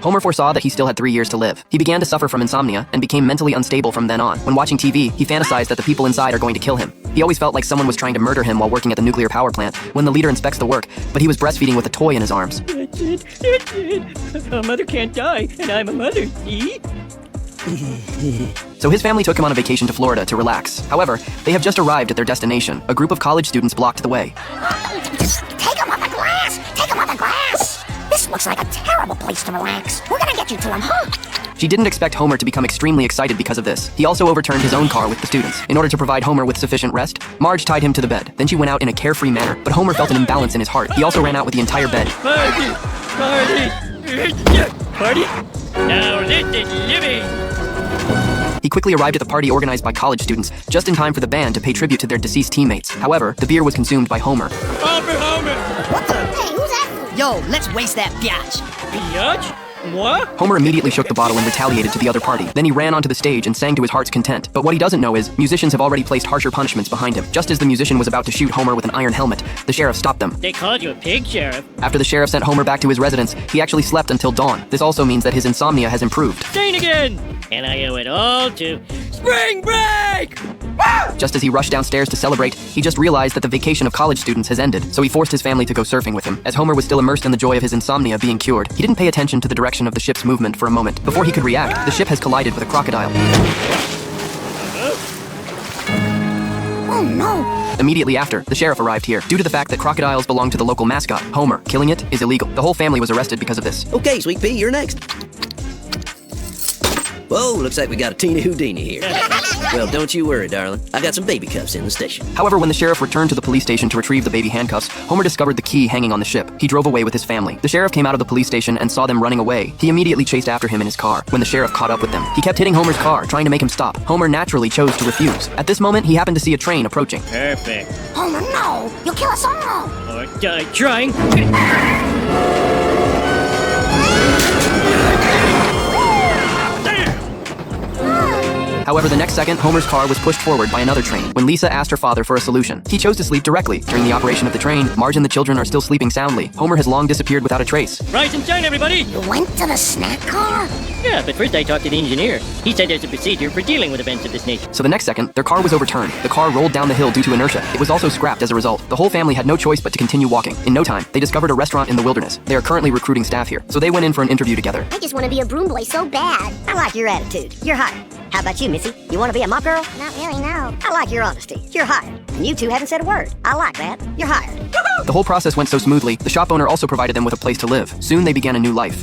Homer foresaw that he still had 3 years to live. He began to suffer from insomnia and became mentally unstable from then on. When watching TV, he fantasized that the people inside are going to kill him. He always felt like someone was trying to murder him while working at the nuclear power plant when the leader inspects the work, but he was breastfeeding with a toy in his arms. That's it. A mother can't die, and I'm a mother, see? So his family took him on a vacation to Florida to relax. However, they have just arrived at their destination. A group of college students blocked the way. Just take him on the grass! Take him on the grass! This looks like a terrible place to relax. We're gonna get you to him, huh? She didn't expect Homer to become extremely excited because of this. He also overturned his own car with the students. In order to provide Homer with sufficient rest, Marge tied him to the bed. Then she went out in a carefree manner, but Homer felt an imbalance in his heart. He also ran out with the entire bed. Party! Now this is living! He quickly arrived at the party organized by college students, just in time for the band to pay tribute to their deceased teammates. However, the beer was consumed by Homer. Homer! What the? Hey, who's that? Yo, let's waste that biatch. Biatch? What? Homer immediately shook the bottle and retaliated to the other party. Then he ran onto the stage and sang to his heart's content. But what he doesn't know is, musicians have already placed harsher punishments behind him. Just as the musician was about to shoot Homer with an iron helmet, the sheriff stopped them. They called you a pig, Sheriff. After the sheriff sent Homer back to his residence, he actually slept until dawn. This also means that his insomnia has improved. Sane again! And I owe it all to spring break! Just as he rushed downstairs to celebrate, he just realized that the vacation of college students has ended, so he forced his family to go surfing with him. As Homer was still immersed in the joy of his insomnia being cured, he didn't pay attention to the direction of the ship's movement for a moment. Before he could react, the ship has collided with a crocodile. Oh no! Immediately after, the sheriff arrived here. Due to the fact that crocodiles belong to the local mascot, Homer, killing it is illegal. The whole family was arrested because of this. Okay, Sweet Pea, you're next. Whoa, looks like we got a teeny Houdini here. Well, don't you worry, darling. I got some baby cuffs in the station. However, when the sheriff returned to the police station to retrieve the baby handcuffs, Homer discovered the key hanging on the ship. He drove away with his family. The sheriff came out of the police station and saw them running away. He immediately chased after him in his car. When the sheriff caught up with them, he kept hitting Homer's car, trying to make him stop. Homer naturally chose to refuse. At this moment, he happened to see a train approaching. Perfect. Homer, no! You'll kill us all! Or die trying. However, the next second, Homer's car was pushed forward by another train. When Lisa asked her father for a solution, he chose to sleep directly. During the operation of the train, Marge and the children are still sleeping soundly. Homer has long disappeared without a trace. Rise and shine, everybody! You went to the snack car? Yeah, but first I talked to the engineer. He said there's a procedure for dealing with events of this nature. So the next second, their car was overturned. The car rolled down the hill due to inertia. It was also scrapped as a result. The whole family had no choice but to continue walking. In no time, they discovered a restaurant in the wilderness. They are currently recruiting staff here, so they went in for an interview together. I just want to be a broom boy so bad. I like your attitude. You're hired. How about you, Missy? You want to be a mop girl? Not really, no. I like your honesty. You're hired. And you two haven't said a word. I like that. You're hired. The whole process went so smoothly, the shop owner also provided them with a place to live. Soon they began a new life.